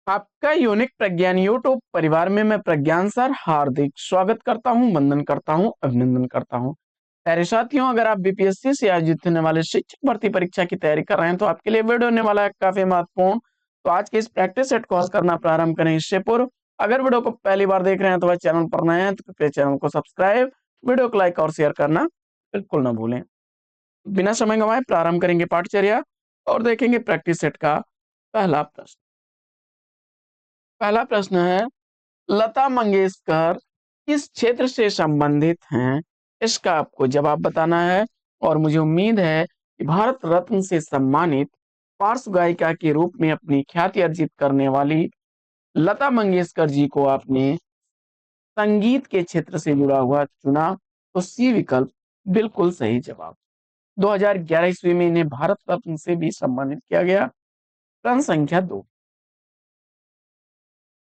आपका यूनिक प्रज्ञान यूट्यूब परिवार में मैं प्रज्ञान सर हार्दिक स्वागत करता हूं, वंदन करता हूं, अभिनंदन करता हूं। प्यारे साथियों, अगर आप बीपीएससी से आयोजित होने वाले शिक्षक भर्ती परीक्षा की तैयारी कर रहे हैं तो आपके लिए वीडियो होने वाला है काफी महत्वपूर्ण। तो आज के इस प्रैक्टिस सेट को करना प्रारंभ करें इससे पूर्व अगर वीडियो को पहली बार देख रहे हैं तो वह चैनल पर नए हैं तो कृपया चैनल को सब्सक्राइब, वीडियो को लाइक और शेयर करना बिल्कुल ना भूलें। बिना समय गंवाए प्रारंभ करेंगे पाठचर्या और देखेंगे प्रैक्टिस सेट का पहला प्रश्न। पहला प्रश्न है, लता मंगेशकर किस क्षेत्र से संबंधित हैं? इसका आपको जवाब बताना है। और मुझे उम्मीद है कि भारत रत्न से सम्मानित पार्श्व गायिका के रूप में अपनी ख्याति अर्जित करने वाली लता मंगेशकर जी को आपने संगीत के क्षेत्र से जुड़ा हुआ चुना, तो सी विकल्प बिल्कुल सही जवाब। 2011 ईस्वी में इन्हें भारत रत्न से भी सम्मानित किया गया। प्रश्न संख्या 2।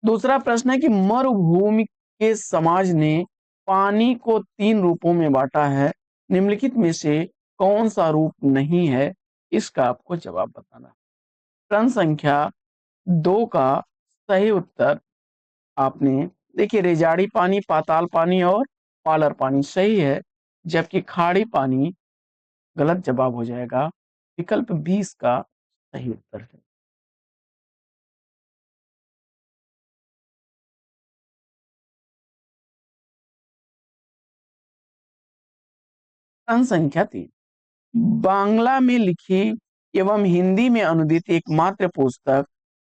दूसरा प्रश्न है कि मरुभूमि के समाज ने पानी को 3 रूपों में बांटा है, निम्नलिखित में से कौन सा रूप नहीं है? इसका आपको जवाब बताना है। प्रश्न संख्या 2 का सही उत्तर आपने देखिए रेजाड़ी पानी, पाताल पानी और पालर पानी सही है, जबकि खाड़ी पानी गलत जवाब हो जाएगा। विकल्प 20 का सही उत्तर है। प्रश्न संख्या 3, बांग्ला में लिखी एवं हिंदी में अनुदित एकमात्र पुस्तक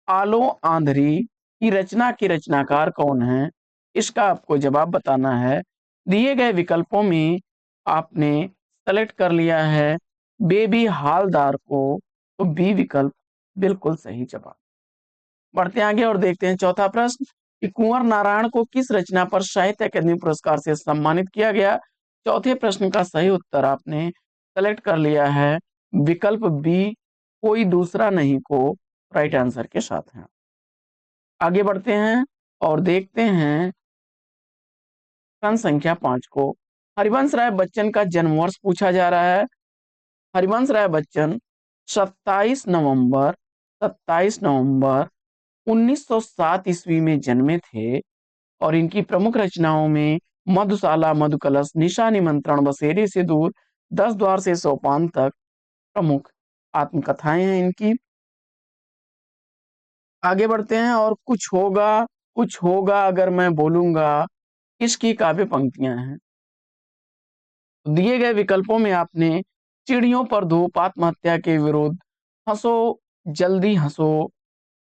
आलो आंधरी की रचना के रचनाकार कौन है? इसका आपको जवाब बताना है। दिए गए विकल्पों में आपने सेलेक्ट कर लिया है बेबी हालदार को, तो बी विकल्प बिल्कुल सही जवाब। बढ़ते आगे और देखते हैं चौथा प्रश्न कि कुंवर नारायण को किस रचना पर साहित्य अकादमी पुरस्कार से सम्मानित किया गया? चौथे प्रश्न का सही उत्तर आपने सेलेक्ट कर लिया है विकल्प बी, कोई दूसरा नहीं को राइट आंसर के साथ है। आगे बढ़ते हैं और देखते हैं प्रश्न संख्या 5 को। हरिवंश राय बच्चन का जन्म वर्ष पूछा जा रहा है। हरिवंश राय बच्चन 27 नवंबर 27 नवंबर 1907 ईस्वी में जन्मे थे और इनकी प्रमुख रचनाओं में मधुशाला, मधुकलश, निशा निमंत्रण, बसेरे से दूर, 10 द्वार से सोपान तक प्रमुख आत्मकथाएं हैं इनकी। आगे बढ़ते हैं और कुछ होगा अगर मैं बोलूंगा इसकी काव्य पंक्तियां हैं। दिए गए विकल्पों में आपने चिड़ियों पर धूप, आत्महत्या के विरुद्ध, हंसो जल्दी हंसो,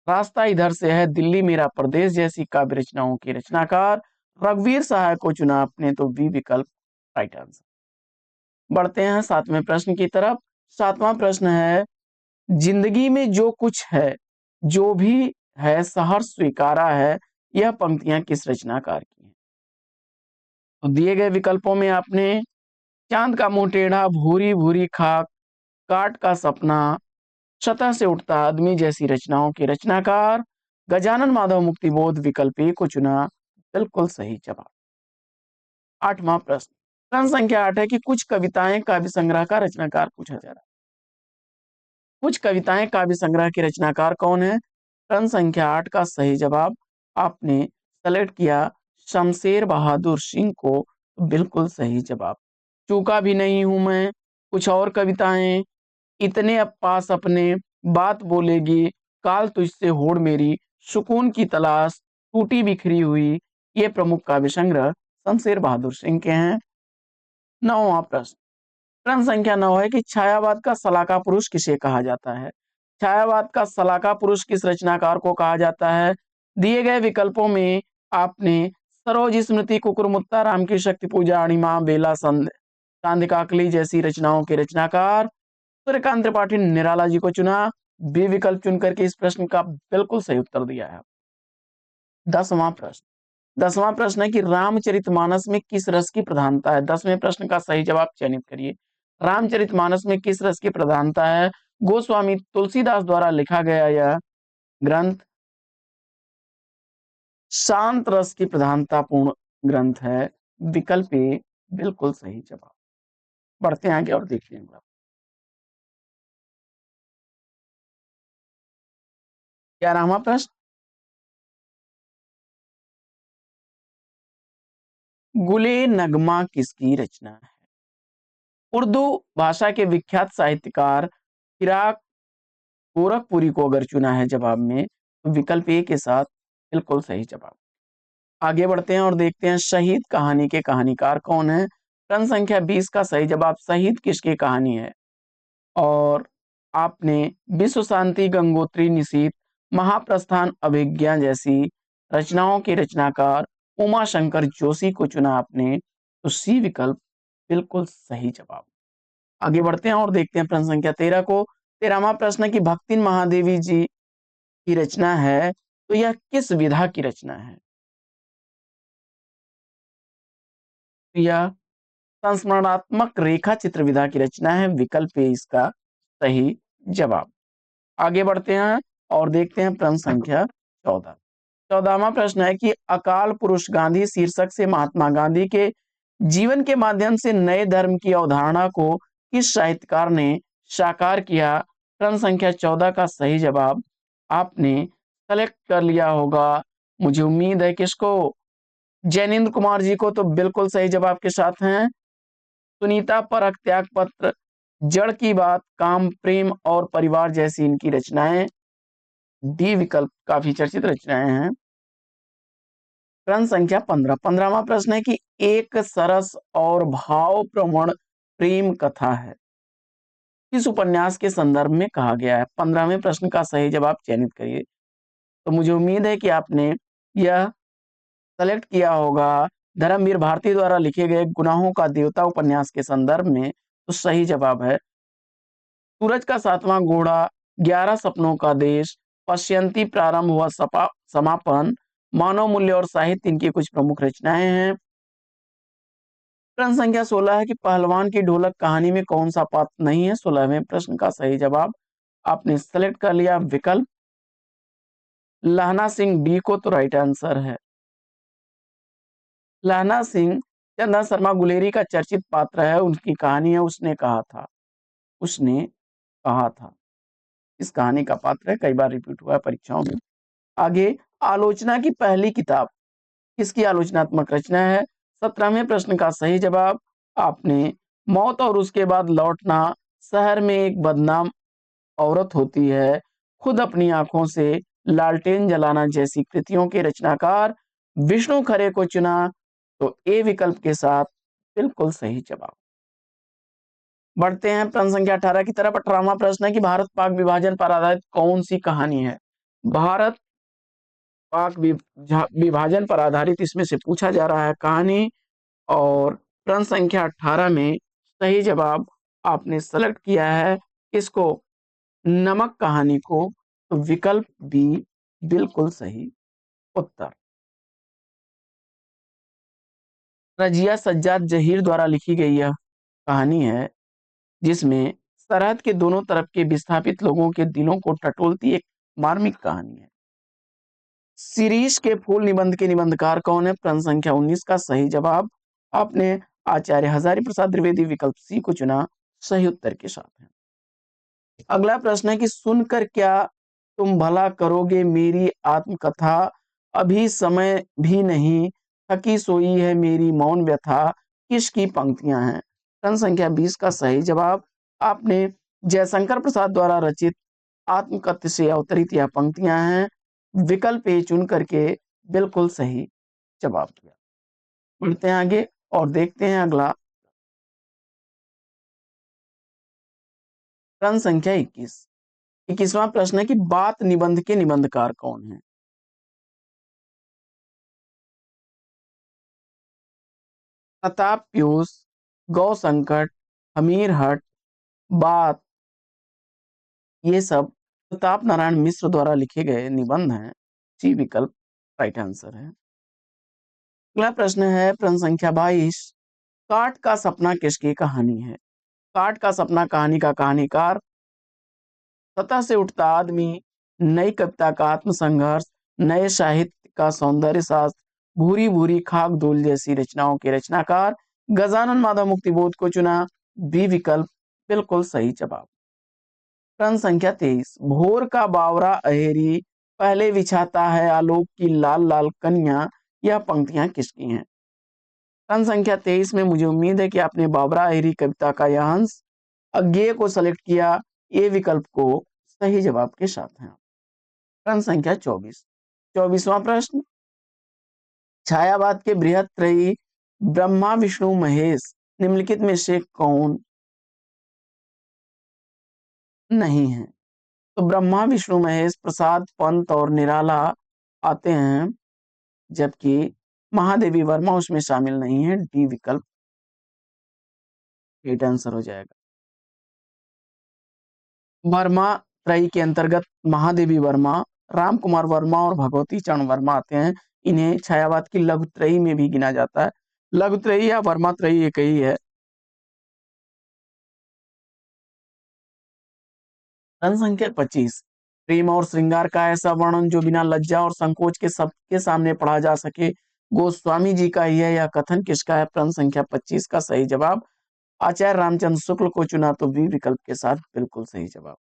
रास्ता इधर से है, दिल्ली मेरा प्रदेश जैसी काव्य रचनाओं के रचनाकार रघुवीर सहाय को चुना आपने, तो बी विकल्प राइट आंसर। बढ़ते हैं सातवें प्रश्न की तरफ। सातवां प्रश्न है, जिंदगी में जो कुछ है, जो भी है सहर्ष स्वीकारा है, यह पंक्तियां किस रचनाकार की हैं? तो दिए गए विकल्पों में आपने चांद का मुंह टेढ़ा, भूरी भूरी खाक, काट का सपना, सतह से उठता आदमी जैसी रचनाओं के रचनाकार गजानन माधव मुक्तिबोध विकल्प ए को चुना, बिल्कुल सही जवाब। आठवां प्रश्न, प्रश्न संख्या 8 है कि कुछ कविताएं काव्य संग्रह का रचनाकार पूछा जा रहा है। कुछ कविताएं काव्य संग्रह के रचनाकार कौन है? प्रश्न संख्या 8 का सही जवाब आपने सेलेक्ट किया शमशेर बहादुर सिंह को, बिल्कुल सही जवाब। चूका भी नहीं हूं मैं, कुछ और कविताएं, इतने अब पास अपने, बात बोलेगी, काल तुझसे होड़ मेरी, सुकून की तलाश, टूटी बिखरी हुई, ये प्रमुख काव्य संग्रह शमशेर बहादुर सिंह के हैं। नौवां प्रश्न, प्रश्न संख्या 9 है कि छायावाद का सलाका पुरुष किसे कहा जाता है? छायावाद का सलाका पुरुष किस रचनाकार को कहा जाता है? दिए गए विकल्पों में आपने सरोज स्मृति, कुकुरमुत्ता, राम की शक्ति पूजा, अणिमा, बेला, सांध्य काकली जैसी रचनाओं के रचनाकार सूर्यकांत त्रिपाठी निराला जी को चुना। बी विकल्प चुन करके इस प्रश्न का बिल्कुल सही उत्तर दिया है। 10वां प्रश्न, 10वां प्रश्न है कि रामचरितमानस में किस रस की प्रधानता है? 10वें प्रश्न का सही जवाब चयनित करिए। रामचरितमानस में किस रस की प्रधानता है? गोस्वामी तुलसीदास द्वारा लिखा गया यह ग्रंथ शांत रस की प्रधानतापूर्ण ग्रंथ है। विकल्प ए बिल्कुल सही जवाब। बढ़ते हैं आगे और देखते हैं 11वां प्रश्न, गुले नगमा किसकी रचना है? उर्दू भाषा के विख्यात साहित्यकार फिराक गोरखपुरी को अगर चुना है जवाब में, तो विकल्प ए के साथ बिल्कुल सही जवाब। आगे बढ़ते हैं और देखते हैं शहीद कहानी के कहानीकार कौन है। प्रश्न संख्या 20 का सही जवाब शहीद किसकी कहानी है? और आपने विश्व शांति, गंगोत्री निशीथ, महाप्रस्थान अभिज्ञा जैसी रचनाओं के रचनाकार उमा शंकर जोशी को चुना आपने, तो सी विकल्प बिल्कुल सही जवाब। आगे बढ़ते हैं और देखते हैं प्रश्न संख्या 13 को। 13वां प्रश्न है कि भक्तिन महादेवी जी की रचना है, तो यह किस विधा की रचना है? यह संस्मरणात्मक रेखा चित्र विधा की रचना है, विकल्प ए इसका सही जवाब। आगे बढ़ते हैं और देखते हैं प्रश्न संख्या 14। 14वां प्रश्न है कि अकाल पुरुष गांधी शीर्षक से महात्मा गांधी के जीवन के माध्यम से नए धर्म की अवधारणा को किस साहित्यकार ने साकार किया? प्रश्न संख्या 14 का सही जवाब आपने सेलेक्ट कर लिया होगा, मुझे उम्मीद है किसको? जैनेन्द्र कुमार जी को। तो बिल्कुल सही जवाब के साथ हैं सुनीता परख, त्याग पत्र, जड़ की बात, काम, प्रेम और परिवार जैसी इनकी रचनाएं। डी विकल्प काफी चर्चित रचनाएं हैं। प्रश्न संख्या 15। 15वां प्रश्न है कि एक सरस और भाव प्रवण प्रेम कथा है, किस उपन्यास के संदर्भ में कहा गया है? 15वें प्रश्न का सही जवाब चयनित करिए। तो मुझे उम्मीद है कि आपने यह सेलेक्ट किया होगा धर्मवीर भारती द्वारा लिखे गए गुनाहों का देवता उपन्यास के संदर्भ में। तो सही जवाब है सूरज का सातवां घोड़ा, 11 सपनों का देश, पश्यंती, प्रारंभ हुआ समापन, मानव मूल्य और साहित्य इनकी कुछ प्रमुख रचनाएं हैं। प्रश्न संख्या 16 है कि पहलवान की ढोलक कहानी में कौन सा पात्र नहीं है? 16वें प्रश्न का सही जवाब आपने सेलेक्ट कर लिया विकल्प लहना सिंह, डी को तो राइट आंसर है। लहना सिंह चंदन शर्मा गुलेरी का चर्चित पात्र है, उनकी कहानी है उसने कहा था। इस कहानी का पात्र है, कई बार रिपीट हुआ है परीक्षाओं में। आगे आलोचना की पहली किताब किसकी आलोचनात्मक रचना है? 17वें प्रश्न का सही जवाब आपने मौत और उसके बाद लौटना, शहर में एक बदनाम औरत होती है, खुद अपनी आंखों से लालटेन जलाना जैसी कृतियों के रचनाकार विष्णु खरे को चुना, तो ए विकल्प के साथ बिल्कुल सही जवाब। बढ़ते हैं प्रश्न संख्या 18 की तरफ। 18वां प्रश्न है कि भारत पाक विभाजन पर आधारित कौन सी कहानी है? भारत पाक विभाजन पर आधारित इसमें से पूछा जा रहा है कहानी। और प्रश्न संख्या 18 में सही जवाब आपने सेलेक्ट किया है इसको, नमक कहानी को, तो विकल्प बी बिल्कुल सही उत्तर। रजिया सज्जाद जहीर द्वारा लिखी गई यह कहानी है, जिसमें सरहद के दोनों तरफ के विस्थापित लोगों के दिलों को टटोलती एक मार्मिक कहानी है। शिरीष के फूल निबंध के निबंधकार कौन है? प्रश्न संख्या 19 का सही जवाब आपने आचार्य हजारी प्रसाद द्विवेदी, विकल्प सी को चुना, सही उत्तर के साथ है। अगला प्रश्न है कि सुनकर क्या तुम भला करोगे मेरी आत्मकथा, अभी समय भी नहीं, थकी सोई है मेरी मौन व्यथा, किसकी पंक्तियां हैं? प्रश्न संख्या 20 का सही जवाब आपने जयशंकर प्रसाद द्वारा रचित आत्मकथ्य से अवतरित यह पंक्तियां हैं, विकल्प ए चुन करके बिल्कुल सही जवाब दिया। बढ़ते हैं आगे और देखते हैं अगला प्रश्न संख्या 21। 21वां प्रश्न है कि बात निबंध के निबंधकार कौन है? प्रताप पीयूष, गौ संकट, हमीर हट, बात, ये सब प्रताप नारायण मिश्र द्वारा लिखे गए निबंध हैं, सी विकल्प राइट आंसर है। अगला प्रश्न है प्रश्न संख्या 22। काट का सपना किसकी कहानी है? काट का सपना कहानी का कहानीकार सतह से उठता आदमी, नई कविता का आत्मसंघर्ष, नए साहित्य का सौंदर्य शास्त्र, भूरी भूरी खाक धूल जैसी रचनाओं के रचनाकार गजानन माधव मुक्तिबोध को चुना, बी विकल्प बिल्कुल सही जवाब। प्रश्न संख्या 23। भोर का बावरा अहेरी, पहले बिछाता है आलोक की लाल लाल कनिया, यह पंक्तियां किसकी हैं? प्रश्न संख्या 23 में मुझे उम्मीद है कि आपने बाबरा आहिरी कविता का यह अंश अज्ञेय को सेलेक्ट किया। ए विकल्प को सही जवाब के साथ है। प्रश्न संख्या 24वां प्रश्न, छायावाद के बृहत त्रयी ब्रह्मा विष्णु महेश निम्नलिखित में से कौन नहीं है? तो ब्रह्मा विष्णु महेश प्रसाद पंत और निराला आते हैं, जबकि महादेवी वर्मा उसमें शामिल नहीं है। डी विकल्प राइट आंसर हो जाएगा। वर्मा त्रयी के अंतर्गत महादेवी वर्मा, राम कुमार वर्मा और भगवती चरण वर्मा आते हैं। इन्हें छायावाद की लघु त्रयी में भी गिना जाता है। लघु त्रयी या वर्मा त्रयी एक ही है। प्रश्न संख्या 25, प्रेम और श्रृंगार का ऐसा वर्णन जो बिना लज्जा और संकोच के सबके सामने पढ़ा जा सके, गोस्वामी जी का ही है। यह कथन किसका है? प्रश्न संख्या 25 का सही जवाब आचार्य रामचंद्र शुक्ल को चुना, तो बी विकल्प के साथ बिल्कुल सही जवाब।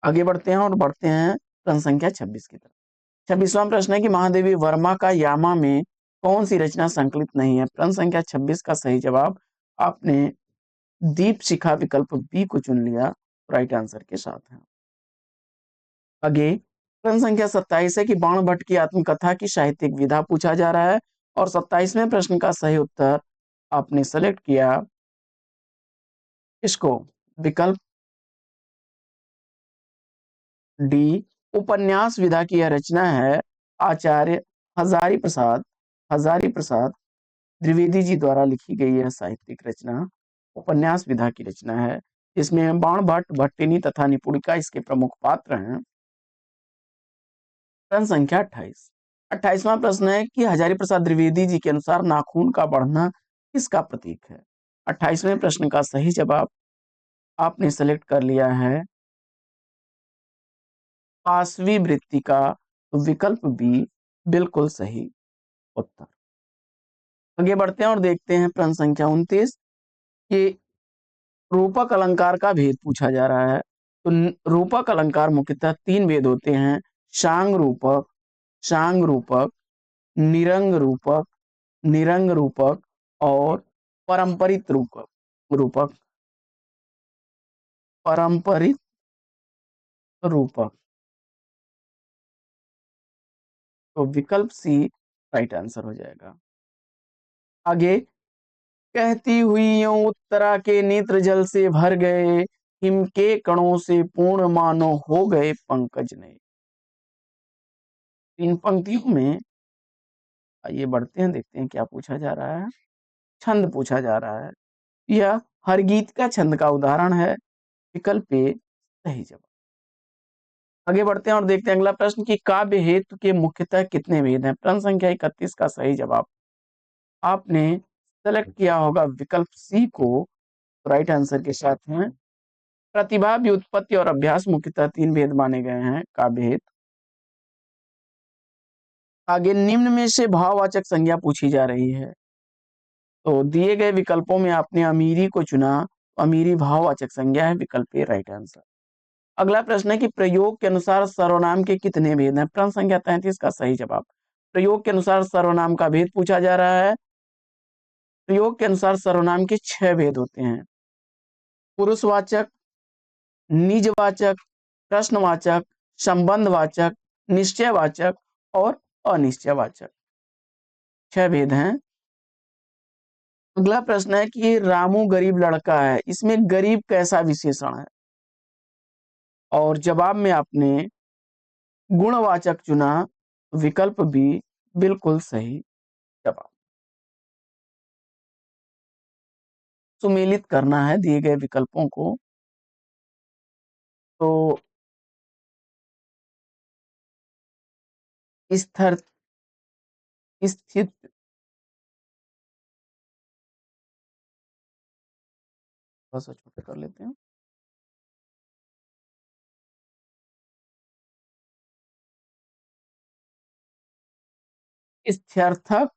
आगे बढ़ते हैं और बढ़ते हैं प्रश्न संख्या 26 की तरफ। 26वां प्रश्न है कि महादेवी वर्मा का यामा में कौन सी रचना संकलित नहीं है? प्रश्न संख्या 26 का सही जवाब आपने दीप शिखा विकल्प बी को चुन लिया, राइट आंसर के साथ है। आगे प्रश्न संख्या 27 है कि बाण भट्ट की आत्मकथा की साहित्यिक विधा पूछा जा रहा है, और 27वें प्रश्न का सही उत्तर आपने सेलेक्ट किया इसको, विकल्प डी उपन्यास विधा की यह रचना है आचार्य हजारी प्रसाद द्विवेदी जी द्वारा लिखी गई यह साहित्यिक रचना उपन्यास विधा की रचना है, जिसमें बाण भट्ट, भट्टिनी तथा निपुणिका इसके प्रमुख पात्र हैं। प्रश्न संख्या 28वां प्रश्न है कि हजारी प्रसाद द्विवेदी जी के अनुसार नाखून का बढ़ना किसका प्रतीक है? 28वें प्रश्न का सही जवाब आपने सेलेक्ट कर लिया है पाशवी वृत्ति का, तो विकल्प बी बिल्कुल सही उत्तर। आगे बढ़ते हैं और देखते हैं प्रश्न संख्या 29 कि रूपक अलंकार का भेद पूछा जा रहा है। तो रूपक अलंकार मुख्यतः 3 भेद होते हैं, शांग रूपक, निरंग रूपक और परंपरित रूपक परंपरित रूपक, तो विकल्प सी राइट आंसर हो जाएगा। आगे, कहती हुई यूं उत्तरा के नेत्र जल से भर गए, हिम के कणों से पूर्ण मानो हो गए पंकज ने। इन पंक्तियों में आइए बढ़ते हैं, देखते हैं क्या पूछा जा रहा है। छंद पूछा जा रहा है। यह हर गीत का छंद का उदाहरण है, विकल्प ए सही जवाब। आगे बढ़ते हैं और देखते हैं अगला प्रश्न कि काव्य हेतु के मुख्यतः कितने भेद हैं? प्रश्न संख्या 31 का सही जवाब आपने सेलेक्ट किया होगा विकल्प सी को, राइट आंसर के साथ में प्रतिभा, व्युत्पत्ति और अभ्यास मुख्यतः 3 भेद माने गए हैं काव्य हेतु। आगे निम्न में से भाववाचक संज्ञा पूछी जा रही है, तो दिए गए विकल्पों में आपने अमीरी को चुना, अमीरी भाववाचक संज्ञा है, विकल्प ए राइट आंसर। अगला प्रश्न है कि प्रयोग के अनुसार सर्वनाम के कितने भेद हैं? प्रश्न संख्या 33 का सही जवाब प्रयोग के अनुसार सर्वनाम का भेद पूछा जा रहा है। प्रयोग के अनुसार सर्वनाम के 6 भेद होते हैं, पुरुषवाचक, निजवाचक, प्रश्नवाचक, संबंधवाचक, निश्चयवाचक और अनिश्चयवाचक, 6 भेद हैं। अगला प्रश्न है कि रामू गरीब लड़का है, इसमें गरीब कैसा विशेषण है? और जवाब में आपने गुणवाचक चुना, विकल्प बी बिल्कुल सही जवाब। सुमेलित करना है दिए गए विकल्पों को, तो स्थिर स्थित थोड़ा सा छोटे कर लेते हैं। स्थ्यर्थक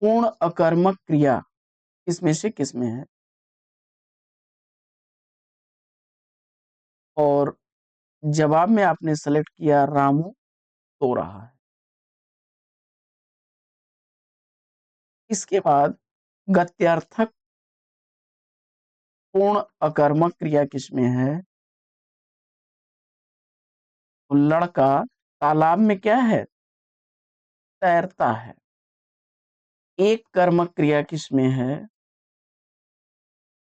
पूर्ण अकर्मक क्रिया इसमें से किसमें है? और जवाब में आपने सेलेक्ट किया रामू सो रहा है। इसके बाद गत्यार्थक पूर्ण अकर्मक क्रिया किसमें है? तो लड़का तालाब में क्या है? तैरता है। एक कर्मक क्रिया किसमें है?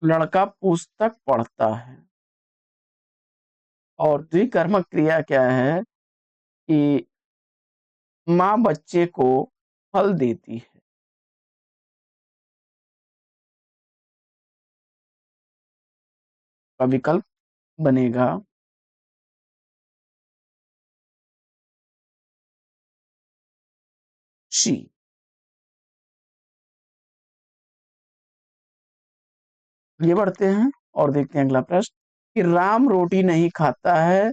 लड़का पुस्तक पढ़ता है। और द्विकर्मक क्रिया क्या है कि माँ बच्चे को फल देती है। का विकल्प बनेगा सी। ये बढ़ते हैं और देखते हैं अगला प्रश्न कि राम रोटी नहीं खाता है,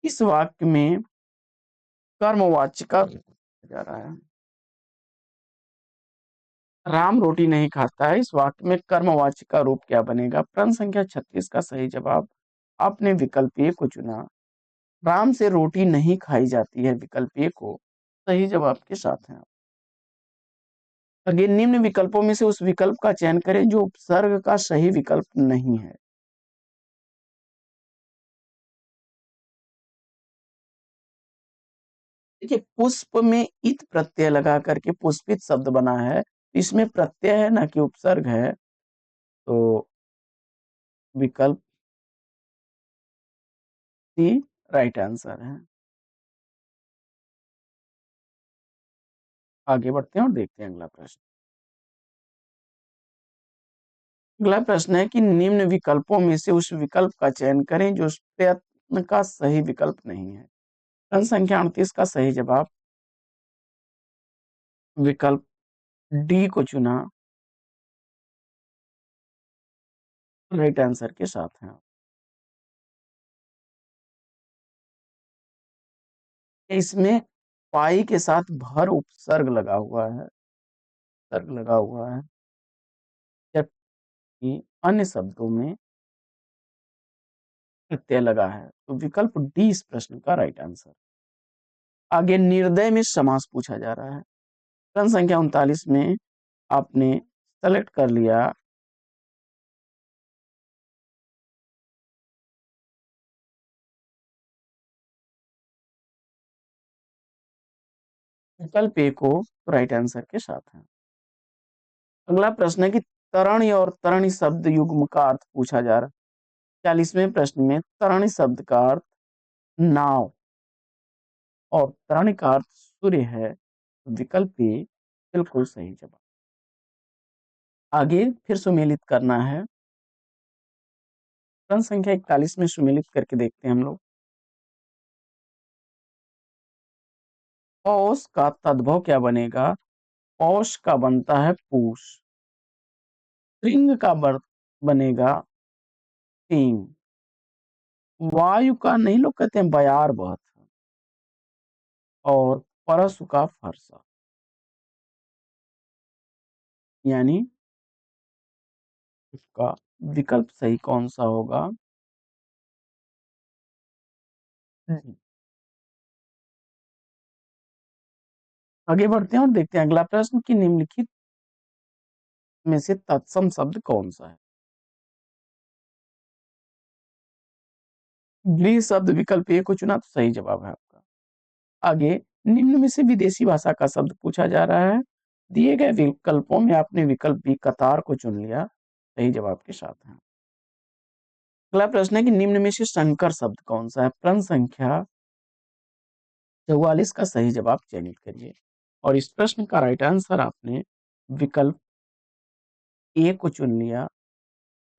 इस वाक्य में कर्मवाच्य का जा रहा है। राम रोटी नहीं खाता है, इस वाक्य में कर्मवाच्य का रूप क्या बनेगा? प्रश्न संख्या 36 का सही जवाब आपने विकल्प ए को चुना। राम से रोटी नहीं खाई जाती है, विकल्प ए को सही जवाब के साथ है। आगे निम्न विकल्पों में से उस विकल्प का चयन करें जो उपसर्ग का सही विकल्प नहीं है। देखिए पुष्प में इत प्रत्यय लगा करके पुष्पित शब्द बना है, इसमें प्रत्यय है ना कि उपसर्ग है, तो विकल्प सी राइट आंसर है। आगे बढ़ते हैं और देखते हैं अगला प्रश्न। अगला प्रश्न है कि निम्न विकल्पों में से उस विकल्प का चयन करें जो उस प्रयत्न का सही विकल्प नहीं है। प्रश्न संख्या 38 का सही जवाब विकल्प डी को चुना राइट आंसर के साथ है। इसमें पाई के साथ भर उपसर्ग लगा हुआ है, सर्ग लगा हुआ है, जबकि अन्य शब्दों में प्रत्यय लगा है, तो विकल्प डी इस प्रश्न का राइट आंसर। आगे निर्दय में समास पूछा जा रहा है। प्रश्न संख्या 39 में आपने सेलेक्ट कर लिया विकल्प ए को राइट आंसर के साथ है। अगला प्रश्न है कि तरणी और तरणी शब्द युग्म का अर्थ पूछा जा रहा है। 40वें प्रश्न में तरणी शब्द का अर्थ नाव और तरणी का अर्थ सूर्य है, विकल्प ए बिल्कुल सही जवाब। आगे फिर सुमेलित करना है। प्रश्न संख्या 41 में सुमेलित करके देखते हैं हम लोग। पौष का तद्भव क्या बनेगा? पौष का बनता है पूष। श्रृंग का बनेगा सिंह। वायु का नहीं लोग कहते हैं बयार बहुत, और परसु का फरसा। यानी इसका विकल्प सही कौन सा होगा? आगे बढ़ते हैं और देखते हैं अगला प्रश्न कि निम्नलिखित में से तत्सम शब्द कौन सा है? गृह शब्द विकल्प ए को चुना तो सही जवाब है आपका। आगे निम्न में से विदेशी भाषा का शब्द पूछा जा रहा है। दिए गए विकल्पों में आपने विकल्प बी कतार को चुन लिया, सही जवाब के साथ है। अगला प्रश्न है कि निम्न में से संकर शब्द कौन सा है? प्रश्न संख्या 44 का सही जवाब चयनित करिए और इस प्रश्न का राइट आंसर आपने विकल्प ए को चुन लिया,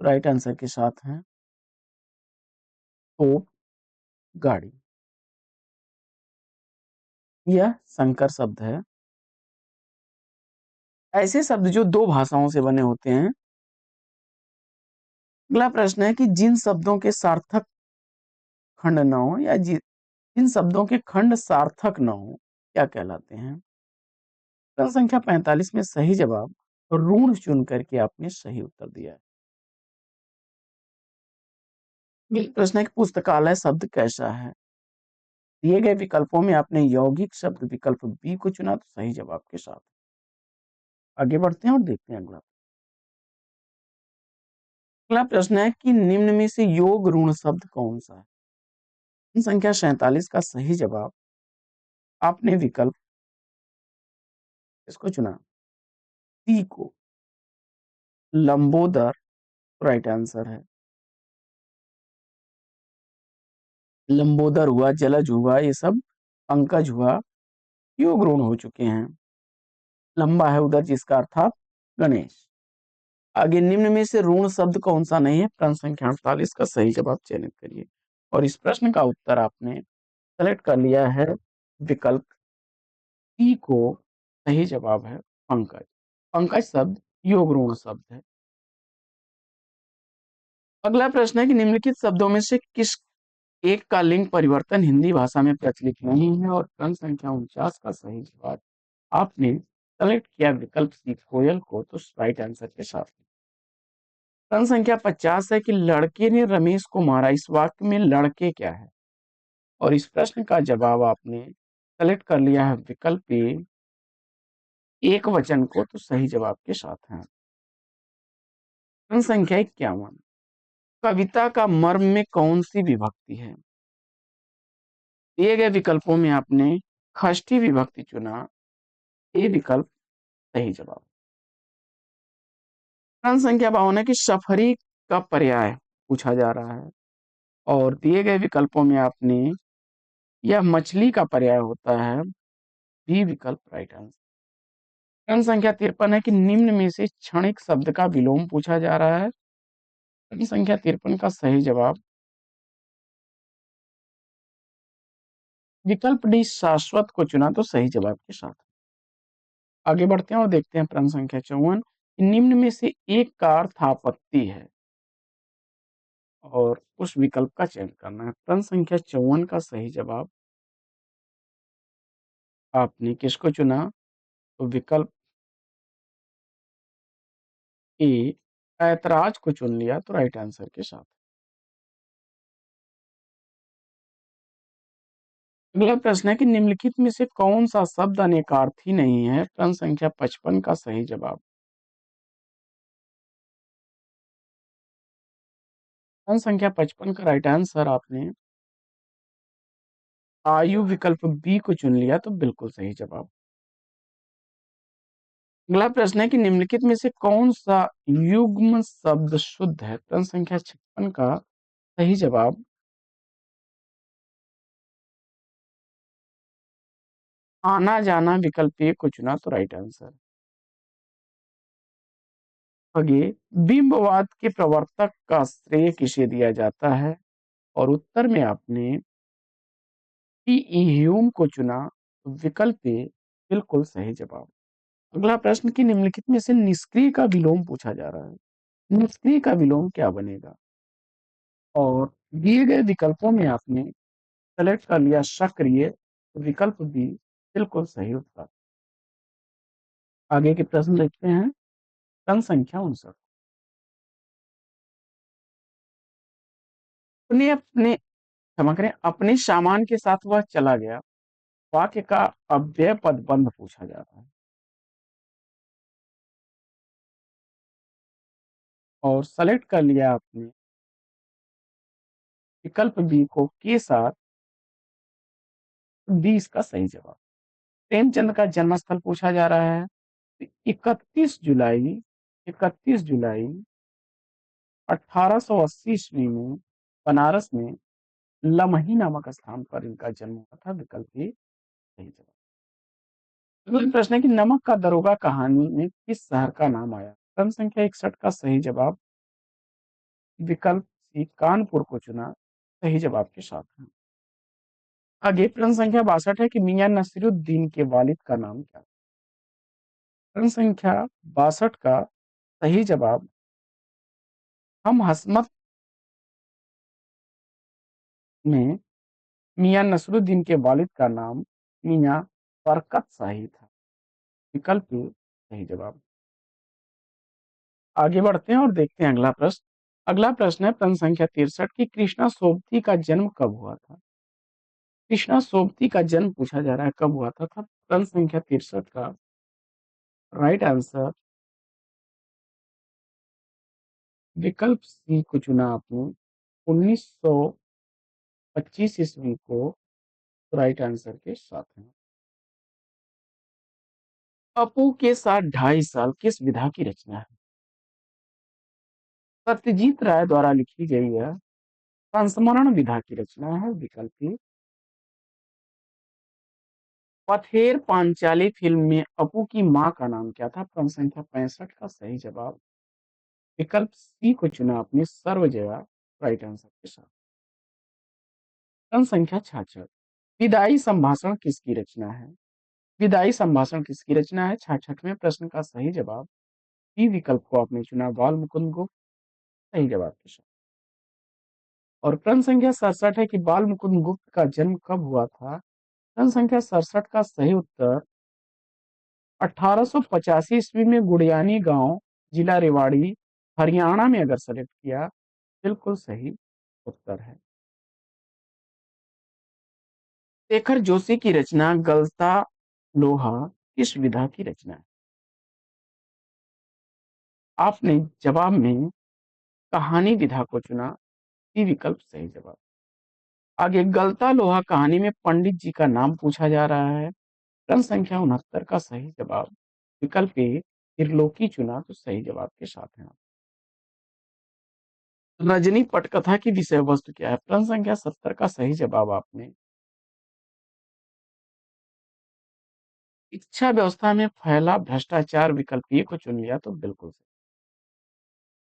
राइट आंसर के साथ है तोप गाड़ी। यह संकर शब्द है। ऐसे शब्द जो दो भाषाओं से बने होते हैं। अगला प्रश्न है कि जिन शब्दों के सार्थक खंड न हो या जिन शब्दों के खंड सार्थक न हो क्या कहलाते हैं? प्रश्न संख्या 45 में सही जवाब ऋण चुन करके आपने सही उत्तर दिया है। अगला प्रश्न है कि पुस्तकालय शब्द कैसा है? दिए गए विकल्पों में आपने यौगिक शब्द विकल्प बी को चुना तो सही जवाब के साथ। आगे बढ़ते हैं और देखते हैं अगला प्रश्न है कि निम्न में से योग ऋण शब्द कौन सा है? संख्या 47 का सही जवाब आपने विकल्प इसको चुना, सी को, लंबोदर राइट आंसर है। लंबोदर हुआ, जलज हुआ, ये सब पंकज हुआ, योग ऋण हो चुके हैं। लंबा है उधर जिसका अर्थ गणेश। आगे निम्न में से ऋण शब्द कौन सा नहीं है? प्रश्न संख्या 48 का सही जवाब चयनित करिए और इस प्रश्न का उत्तर आपने सेलेक्ट कर लिया है विकल्प सी को। सही जवाब है पंकज। पंकज शब्द योग ऋण शब्द है। अगला प्रश्न है कि निम्नलिखित शब्दों में से किस एक का लिंग परिवर्तन हिंदी भाषा में प्रचलित नहीं है? और प्रश्न संख्या 49 का सही जवाब आपने सेलेक्ट किया विकल्प सी कोयल को, तो राइट आंसर के साथ। प्रश्न संख्या 50 है कि लड़के ने रमेश को मारा, इस वाक्य में लड़के क्या है? और इस प्रश्न का जवाब आपने सेलेक्ट कर लिया है विकल्प ए एक वचन को, तो सही जवाब के साथ है। प्रश्न संख्या 51, कविता का मर्म में कौन सी विभक्ति है? दिए गए विकल्पों में आपने षष्ठी विभक्ति चुना, ए विकल्प सही जवाब। प्रश्न संख्या 52 है कि सफरी का पर्याय पूछा जा रहा है और दिए गए विकल्पों में आपने यह मछली का पर्याय होता है, बी विकल्प राइट आंसर। प्रश्न संख्या 53 है कि निम्न में से क्षणिक शब्द का विलोम पूछा जा रहा है। प्रश्न संख्या 53 का सही जवाब विकल्प डी शाश्वत को चुना, तो सही जवाब के साथ। आगे बढ़ते हैं और देखते हैं प्रश्न संख्या 54, निम्न में से एक का अर्थ आपत्ति है और उस विकल्प का चयन करना है। प्रश्न संख्या 54 का सही जवाब आपने किसको चुना? तो विकल्प ए ऐतराज को चुन लिया, तो राइट आंसर के साथ। अगला प्रश्न है कि निम्नलिखित में से कौन सा शब्द अनेकार्थी नहीं है? प्रश्न संख्या 55 का सही जवाब। प्रश्न संख्या 55 का राइट आंसर आपने आयु विकल्प बी को चुन लिया, तो बिल्कुल सही जवाब। अगला प्रश्न है कि निम्नलिखित में से कौन सा युग्म शब्द शुद्ध है? प्रश्न संख्या 56 का सही जवाब आना जाना विकल्प ए को चुना, तो राइट आंसर। आगे बिंबवाद के प्रवर्तक का श्रेय किसे दिया जाता है? और उत्तर में आपने ह्यूम को चुना, तो विकल्प ए बिल्कुल सही जवाब। अगला प्रश्न कि निम्नलिखित में से निष्क्रिय का विलोम पूछा जा रहा है। निष्क्रिय का विलोम क्या बनेगा? और दिए गए विकल्पों में आपने सेलेक्ट कर लिया सक्रिय, तो विकल्प बी बिल्कुल सही उत्तर। आगे के प्रश्न देखते हैं। प्रश्न संख्या 59, अपने अपने क्षमा करें, अपने सामान के साथ वह चला गया, वाक्य का अव्यय पद बंध पूछा जा रहा है और सेलेक्ट कर लिया आपने विकल्प बी को के साथ, डी इसका सही जवाब। प्रेमचंद का जन्मस्थल पूछा जा रहा है। 31 जुलाई 31 जुलाई 1880 ईस्वी में बनारस में लमही नामक स्थान पर इनका जन्म हुआ था, विकल्प ए सही जवाब। अगला प्रश्न है कि नमक का दरोगा कहानी में किस शहर का नाम आया? प्रश्न संख्या 61 का सही जवाब विकल्प सी कानपुर को चुना, सही जवाब के साथ है। आगे प्रश्न संख्या 62 है कि मियां नसीरुद्दीन के वालिद का नाम क्या? प्रश्न संख्या 62 का सही जवाब हम हसमत में मियां नसरुद्दीन के वालिद का नाम मियां बरकत शाही था, विकल्प ए सही जवाब। आगे बढ़ते हैं और देखते हैं अगला प्रश्न। अगला प्रश्न है प्रश्न संख्या 63 की कृष्णा सोबती का जन्म कब हुआ था? कृष्णा सोबती का जन्म पूछा जा रहा है, कब हुआ था? प्रश्न संख्या 63 का राइट आंसर विकल्प सी को चुना आपने 1925 ईस्वी को राइट आंसर के साथ है। अपू के साथ 2.5 साल किस विधा की रचना है? सत्यजीत राय द्वारा लिखी गई यह संस्मरण विधा की रचना है। विकल्प ए। पथेर पांचाली फिल्म में अपू की मां का नाम क्या था? प्रश्न संख्या 65 का सही जवाब विकल्प सी को चुना आपने सर्वजया राइट आंसर के साथ। प्रश्न संख्या 66 विदाई संभाषण किसकी रचना है? विदाई संभाषण किसकी रचना है? 66वें प्रश्न का सही जवाब बी विकल्प को आपने चुना बाल मुकुंद गुप्त सही जवाब के साथ। और प्रश्न संख्या 67 है कि बाल मुकुंद गुप्त का जन्म कब हुआ था? प्रश्न संख्या 67 का सही उत्तर 1885 ईस्वी में गुड़ियानी गांव जिला रेवाड़ी हरियाणा में अगर सेलेक्ट किया बिल्कुल सही उत्तर है। शेखर जोशी की रचना गलता लोहा किस विधा की रचना है? आपने जवाब में कहानी विधा को चुना सी विकल्प सही जवाब। आगे गलता लोहा कहानी में पंडित जी का नाम पूछा जा रहा है। प्रश्न संख्या 69 का सही जवाब विकल्प ए त्रिलोकी चुना तो सही जवाब के साथ है। रजनी पटकथा की विषय वस्तु क्या है? प्रश्न संख्या 70 का सही जवाब आपने शिक्षा व्यवस्था में फैला भ्रष्टाचार विकल्प ए को चुन लिया तो बिल्कुल सही।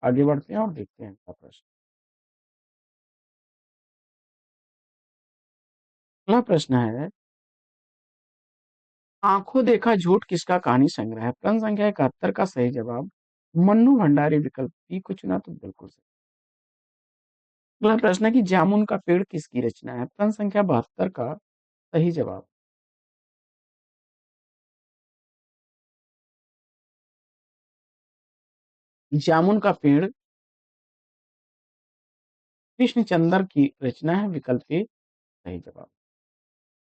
आगे बढ़ते हैं और देखते हैं अगला प्रश्न। अगला प्रश्न है आंखों देखा झूठ किसका कहानी संग्रह है? प्रश्न संख्या 71 का सही जवाब मन्नू भंडारी विकल्प बी को चुना तो बिल्कुल सही। अगला प्रश्न है कि जामुन का पेड़ किसकी रचना है? प्रश्न संख्या 72 का सही जवाब जामुन का पेड़ कृष्णचंद्र की रचना है। विकल्प ए सही जवाब।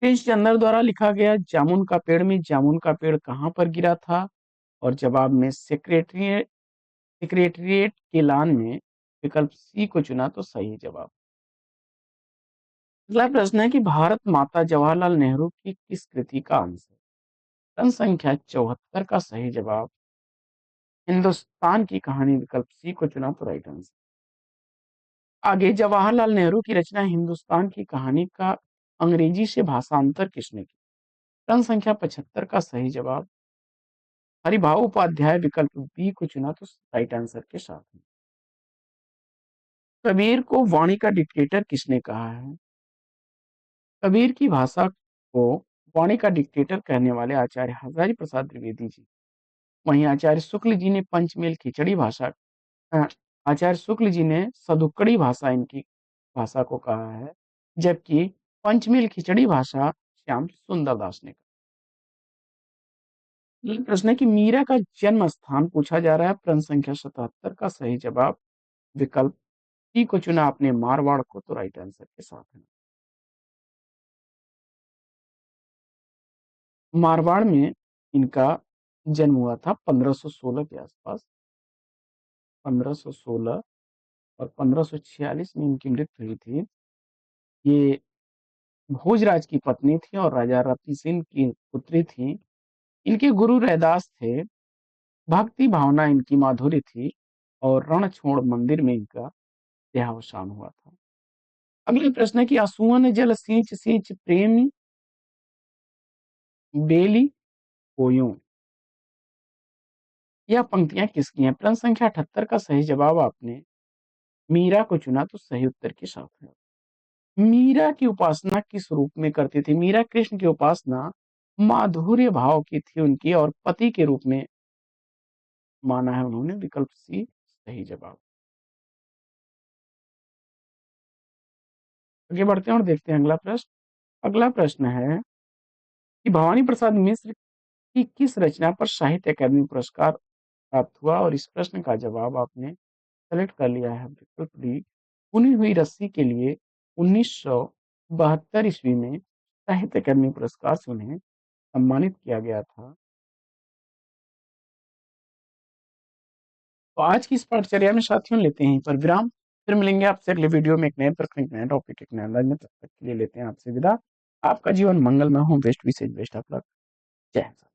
कृष्णचंद्र द्वारा लिखा गया जामुन का पेड़ में जामुन का पेड़ कहाँ पर गिरा था? और जवाब में सेक्रेटरिएट सेक्रेटरिएट के लान में विकल्प सी को चुना तो सही जवाब। अगला प्रश्न है कि भारत माता जवाहरलाल नेहरू की किस कृति का अंश है? प्रश्न संख्या 74 का सही जवाब हिंदुस्तान की कहानी विकल्प सी को चुना तो राइट आंसर। आगे जवाहरलाल नेहरू की रचना हिंदुस्तान की कहानी का अंग्रेजी से भाषांतर किसने किया? प्रश्न संख्या 75 का सही जवाब हरिभाऊ उपाध्याय विकल्प बी को चुना तो राइट आंसर के साथ में। कबीर को वाणी का डिक्टेटर किसने कहा है? कबीर की भाषा को वाणी का डिक्टेटर कहने वाले आचार्य हजारी प्रसाद द्विवेदी जी। वहीं आचार्य शुक्ल जी ने पंचमेल खिचड़ी भाषा अ, आचार्य शुक्ल जी ने सदुक्कड़ी भाषा इनकी भाषा को कहा है, जबकि पंचमेल खिचड़ी भाषा श्याम सुंदर दास ने कहा। ये प्रश्न है कि मीरा का जन्म स्थान पूछा जा रहा है। प्रश्न संख्या 77 का सही जवाब विकल्प डी को चुना आपने मारवाड़ को तो राइट आंसर के साथ है। मारवाड़ में इनका जन्म हुआ था 1516 के आसपास। 1516 और 1546 में इनकी मृत्यु हुई थी। ये भोजराज की पत्नी थी और राजा रति सिंह की पुत्री थी। इनके गुरु रैदास थे। भक्ति भावना इनकी माधुरी थी और रणछोड़ मंदिर में इनका देहावसान हुआ था। अगला प्रश्न है कि असुवन जल सींच सींच प्रेमी बेली कोयूं यह पंक्तियां किसकी हैं? प्रश्न संख्या 78 का सही जवाब आपने मीरा को चुना तो सही उत्तर के साथ है। मीरा की उपासना किस रूप में करती थी? मीरा कृष्ण की उपासना माधुर्य भाव की थी उनकी और पति के रूप में माना है उन्होंने। विकल्प सी सही जवाब। आगे बढ़ते हैं और देखते हैं अगला प्रश्न। अगला प्रश्न है कि भवानी प्रसाद मिश्र की किस रचना पर साहित्य अकादमी पुरस्कार प्राप्त हुआ? और इस प्रश्न का जवाब आपने सेलेक्ट कर लिया है। विकल्प डी बुनी हुई रस्सी के लिए 1972 ईस्वी में साहित्य अकादमी पुरस्कार से उन्हें सम्मानित किया गया था। तो आज की इस पाठचर्या में साथियों लेते हैं यहीं पर विराम। फिर मिलेंगे आपसे अगले वीडियो में एक नए प्रश्न, एक नया टॉपिक, एक नए अंदाज में। तब तक के लिए लेते हैं आपसे विदा। आपका जीवन मंगलमय हो। Best wishes, best of luck. जय हिंद।